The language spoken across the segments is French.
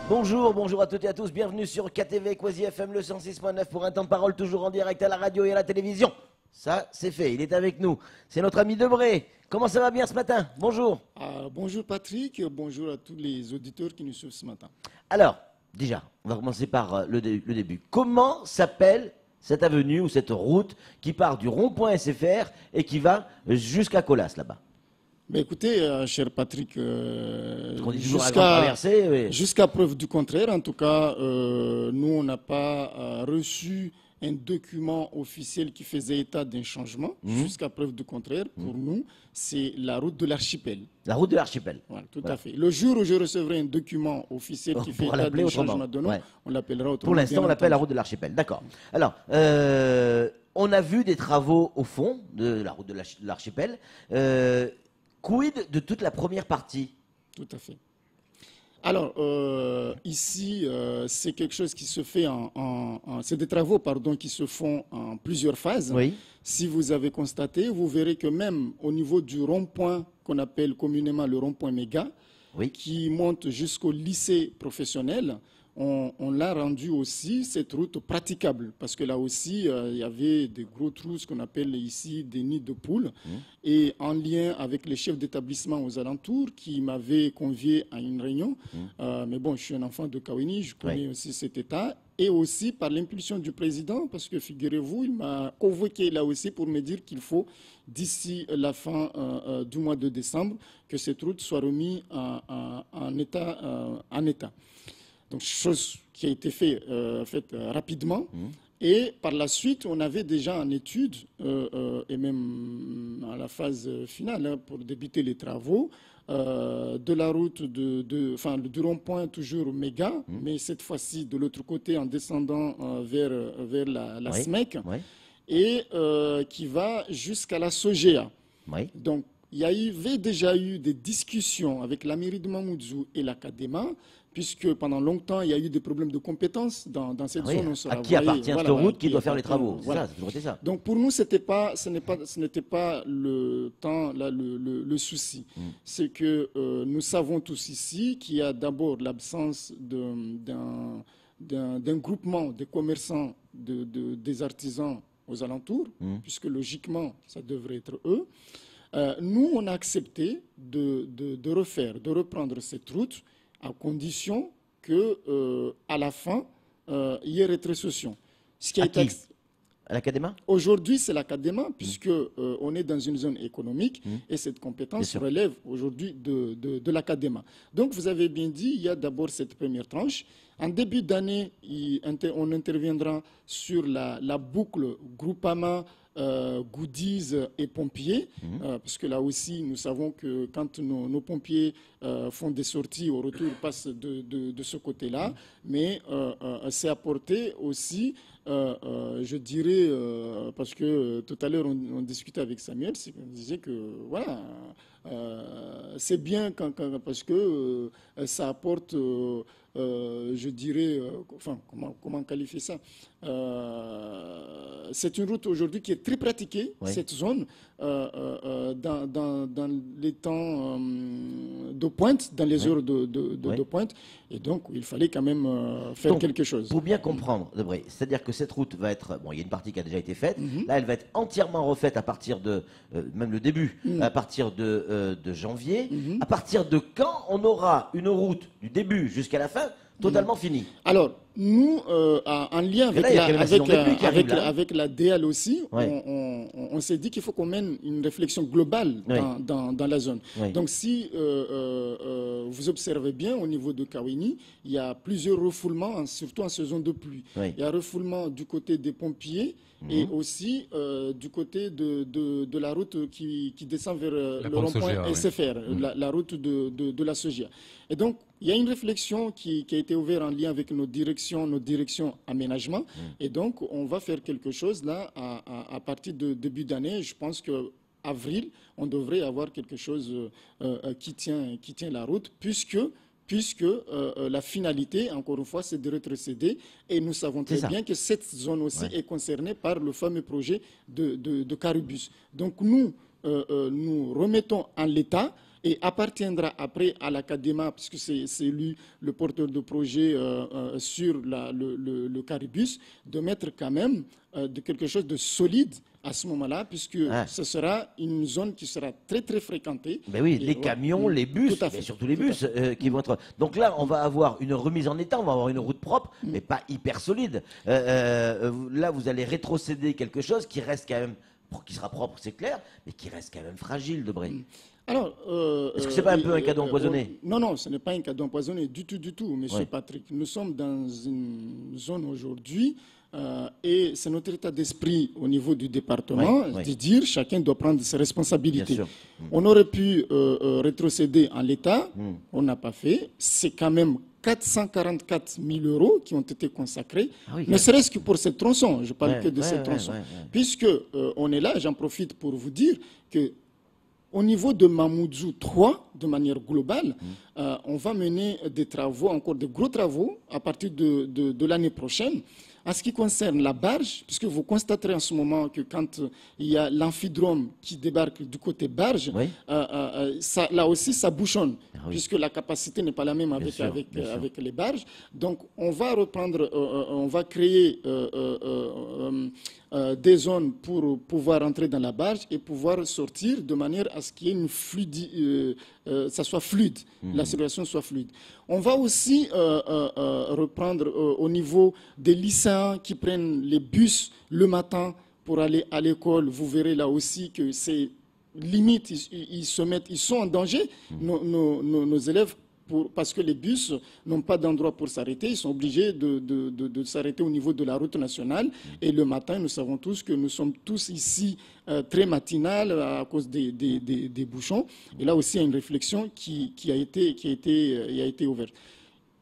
Bonjour, bonjour à toutes et à tous, bienvenue sur KTV Quasi FM le 106.9 pour un temps de parole toujours en direct à la radio et à la télévision. Ça, c'est fait, il est avec nous. C'est notre ami Debré. Comment ça va bien ce matin? Bonjour. Bonjour Patrick, bonjour à tous les auditeurs qui nous suivent ce matin. Alors, déjà, on va commencer par le début. Comment s'appelle cette avenue ou cette route qui part du rond-point SFR et qui va jusqu'à Colas là-bas? Mais écoutez, cher Patrick, jusqu'à preuve du contraire, en tout cas, nous, on n'a pas reçu un document officiel qui faisait état d'un changement. Jusqu'à preuve du contraire, pour nous, c'est la route de l'archipel. La route de l'archipel. Voilà, tout à fait. Le jour où je recevrai un document officiel qui fait état d'un changement de nom, on l'appellera autrement. Pour l'instant, on l'appelle la route de l'archipel. D'accord. Alors, on a vu des travaux au fond de la route de l'archipel. Quid de toute la première partie? Tout à fait. Alors, ici, c'est quelque chose qui se fait c'est des travaux, pardon, qui se font en plusieurs phases. Oui. Si vous avez constaté, vous verrez que même au niveau du rond-point qu'on appelle communément le rond-point méga, oui, qui monte jusqu'au lycée professionnel, on l'a rendu aussi, cette route praticable. Parce que là aussi, il y avait des gros trous, ce qu'on appelle ici des nids de poules. Et en lien avec les chefs d'établissement aux alentours qui m'avaient convié à une réunion. Mais bon, je suis un enfant de Kawini, je connais aussi cet état. Et aussi par l'impulsion du président, parce que figurez-vous, il m'a convoqué là aussi pour me dire qu'il faut, d'ici la fin du mois de décembre, que cette route soit remise en état. Donc, chose qui a été faite rapidement. Et par la suite, on avait déjà en étude, et même à la phase finale, pour débuter les travaux, de la route du rond-point toujours méga, mais cette fois-ci de l'autre côté en descendant vers la SMEC, et qui va jusqu'à la SOGEA. Donc, il y avait déjà eu des discussions avec la mairie de Mamoudzou et la CADEMA, puisque pendant longtemps, il y a eu des problèmes de compétences dans cette zone. À qui appartient cette route qui doit faire les travaux? Voilà. C'est ça. Donc pour nous, ce n'était pas le temps, là, le souci. C'est que nous savons tous ici qu'il y a d'abord l'absence d'un groupement des commerçants, des artisans aux alentours, puisque logiquement, ça devrait être eux. Nous, on a accepté de reprendre cette route à condition que, à la fin, il y ait rétrocession. Ce qui a été à la CADEMA? Aujourd'hui, c'est la CADEMA, puisque on est dans une zone économique et cette compétence relève aujourd'hui de la CADEMA. Donc, vous avez bien dit, il y a d'abord cette première tranche. En début d'année, on interviendra sur la boucle Groupama, goodies et pompiers, parce que là aussi, nous savons que quand nos pompiers font des sorties, au retour, passent de ce côté-là, mais c'est apporté aussi, je dirais, parce que tout à l'heure, on discutait avec Samuel, on disait que, voilà, c'est bien parce que ça apporte... je dirais, comment qualifier ça? C'est une route aujourd'hui qui est très pratiquée, cette zone, dans les temps de pointe, dans les heures de pointe. Et donc, il fallait quand même faire quelque chose. Pour bien comprendre, Debré, c'est-à-dire que cette route va être... Bon, il y a une partie qui a déjà été faite. Là, elle va être entièrement refaite à partir de... même le début, à partir de janvier. À partir de quand on aura une route du début jusqu'à la fin totalement finie? Alors, nous, en lien avec la DL aussi, on s'est dit qu'il faut qu'on mène une réflexion globale dans la zone. Donc, si vous observez bien, au niveau de Kawini, il y a plusieurs refoulements, surtout en saison de pluie. Il y a un refoulement du côté des pompiers et aussi du côté de la route qui descend vers le rond-point SFR, la route de la SOGEA. Et donc, il y a une réflexion qui a été ouverte en lien avec nos directions aménagement. Et donc, on va faire quelque chose là à partir de début d'année. Je pense qu'avril, on devrait avoir quelque chose qui tient la route, puisque la finalité, encore une fois, c'est de rétrocéder. Et nous savons très bien que cette zone aussi est concernée par le fameux projet de Caribus. Donc nous remettons en l'état et appartiendra après à l'Académa, puisque c'est lui le porteur de projet sur le Caribus, de mettre quand même de quelque chose de solide à ce moment-là, puisque ce sera une zone qui sera très très fréquentée. Mais oui, les camions, les bus, mais surtout les bus qui vont être... Donc là, on va avoir une remise en état, on va avoir une route propre, mais pas hyper solide. Là, vous allez rétrocéder quelque chose qui reste quand même, qui sera propre, c'est clair, mais qui reste quand même fragile, Debré. Alors, est-ce que c'est pas un peu un cadeau empoisonné? Non, ce n'est pas un cadeau empoisonné du tout, Monsieur Patrick. Nous sommes dans une zone aujourd'hui et c'est notre état d'esprit au niveau du département de dire chacun doit prendre ses responsabilités. On aurait pu rétrocéder en l'état, on n'a pas fait. C'est quand même 444 000 € qui ont été consacrés, ne serait-ce que pour cette tronçon. Je parle que de cette tronçon. Puisque on est là, j'en profite pour vous dire que au niveau de Mamoudzou 3, de manière globale, on va mener des travaux, encore de gros travaux, à partir de l'année prochaine. En ce qui concerne la barge, puisque vous constaterez en ce moment que quand il y a l'amphidrome qui débarque du côté barge, là aussi ça bouchonne, puisque la capacité n'est pas la même avec les barges. Donc on va reprendre, on va créer des zones pour pouvoir entrer dans la barge et pouvoir sortir de manière à ce qu'il y ait une ça soit fluide, la circulation soit fluide. On va aussi reprendre au niveau des lycéens qui prennent les bus le matin pour aller à l'école. Vous verrez là aussi que c'est limite, ils sont en danger, nos élèves. Parce que les bus n'ont pas d'endroit pour s'arrêter, ils sont obligés de s'arrêter au niveau de la route nationale. Et le matin, nous savons tous que nous sommes tous ici très matinal à cause des bouchons. Et là aussi, il y a une réflexion qui a été ouverte.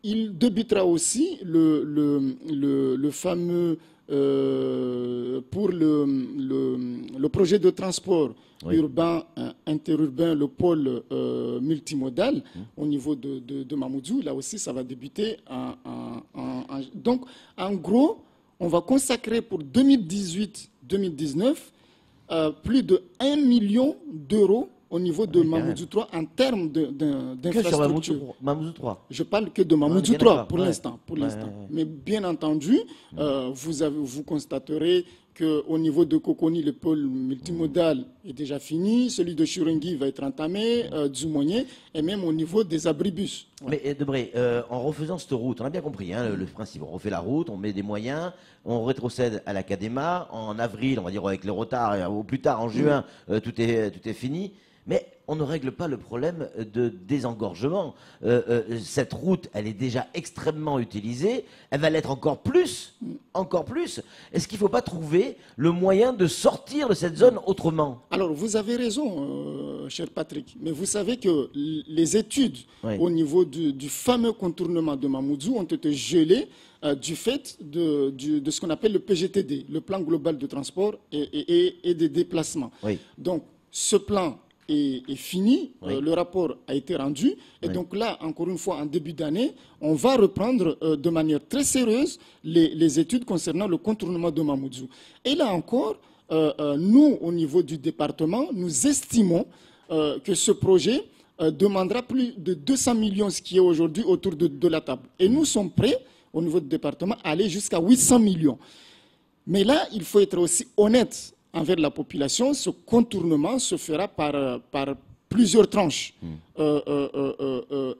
Il débutera aussi le fameux pour le projet de transport urbain, interurbain, le pôle multimodal au niveau de Mamoudzou. Là aussi, ça va débuter. Donc, en gros, on va consacrer pour 2018-2019 plus de 1 million d'euros au niveau de Mamoudzou 3 en termes d'infrastructure. Mamoudzou 3. Je parle que de Mamoudzou 3 pour l'instant. Mais bien entendu, vous constaterez qu'au niveau de Coconi, le pôle multimodal est déjà fini. Celui de Chirengui va être entamé, Dzoumonier, et même au niveau des abribus. Mais Debré, en refaisant cette route, on a bien compris le principe. On refait la route, on met des moyens, on rétrocède à l'Académa. En avril, on va dire avec le retard, ou plus tard en juin, tout est fini. Mais on ne règle pas le problème de désengorgement. Cette route, elle est déjà extrêmement utilisée. Elle va l'être encore plus. Est-ce qu'il ne faut pas trouver le moyen de sortir de cette zone autrement? Alors, vous avez raison, cher Patrick. Mais vous savez que les études au niveau du fameux contournement de Mamoudzou ont été gelées du fait de ce qu'on appelle le PGTD, le plan global de transport et des déplacements. Donc, ce plan est fini, le rapport a été rendu, et donc là, encore une fois, en début d'année, on va reprendre de manière très sérieuse les études concernant le contournement de Mamoudzou. Et là encore, nous, au niveau du département, nous estimons que ce projet demandera plus de 200 millions, ce qui est aujourd'hui autour de la table. Et nous sommes prêts, au niveau du département, à aller jusqu'à 800 millions. Mais là, il faut être aussi honnête envers la population. Ce contournement se fera par plusieurs tranches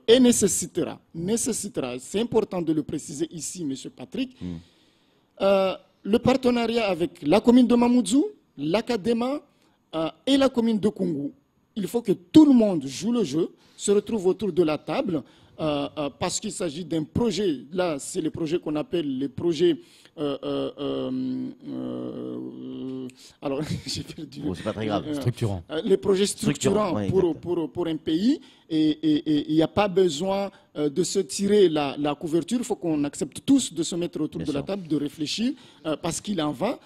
et nécessitera, c'est important de le préciser ici, M. Patrick, le partenariat avec la commune de Mamoudzou, l'Académa et la commune de Koungou. Il faut que tout le monde joue le jeu, se retrouve autour de la table, parce qu'il s'agit d'un projet. Là, c'est les projets qu'on appelle les projets alors, j'ai perdu. C'est pas très grave. Structurant. Les projets structurants pour un pays, et il n'y a pas besoin de se tirer la couverture. Il faut qu'on accepte tous de se mettre autour de la table, de réfléchir, parce qu'il en va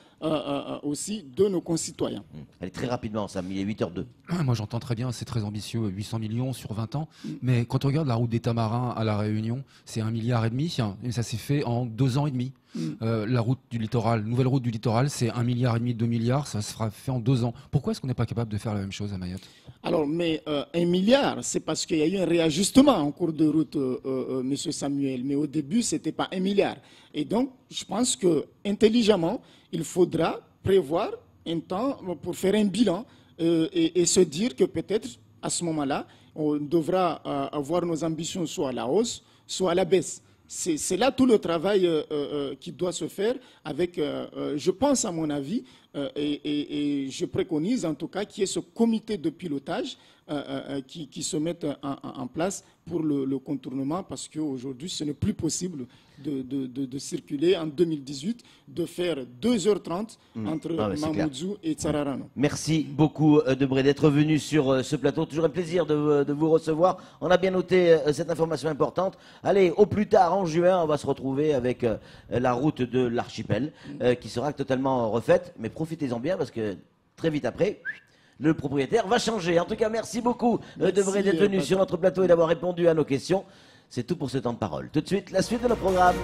aussi de nos concitoyens. Allez, très rapidement, Sam, il est 8h02. Moi, j'entends très bien, c'est très ambitieux, 800 millions sur 20 ans. Mais quand on regarde la route des Tamarins à La Réunion, c'est 1,5 milliard, et ça s'est fait en 2 ans et demi. La route du littoral, nouvelle route du littoral, c'est 1,5 milliard, 2 milliards, ça se fera fait en 2 ans. Pourquoi est-ce qu'on n'est pas capable de faire la même chose à Mayotte? Alors, mais 1 milliard, c'est parce qu'il y a eu un réajustement en cours de route, Monsieur Samuel. Mais au début, ce n'était pas 1 milliard. Et donc, je pense que intelligemment, il faudra prévoir un temps pour faire un bilan et se dire que peut-être, à ce moment-là, on devra avoir nos ambitions soit à la hausse, soit à la baisse. C'est là tout le travail qui doit se faire avec, je pense à mon avis, et je préconise en tout cas qu'il y ait ce comité de pilotage qui se mette en place pour le contournement, parce qu'aujourd'hui, ce n'est plus possible de circuler en 2018, de faire 2h30 entre Mamoudzou et Tsararano. Merci beaucoup Debré d'être venu sur ce plateau. Toujours un plaisir de vous recevoir. On a bien noté cette information importante. Allez, au plus tard en juin, on va se retrouver avec la route de l'archipel qui sera totalement refaite. Mais profitez-en bien parce que très vite après, le propriétaire va changer. En tout cas, merci beaucoup Debré d'être venu sur notre plateau et d'avoir répondu à nos questions. C'est tout pour ce temps de parole. Tout de suite, la suite de nos programmes.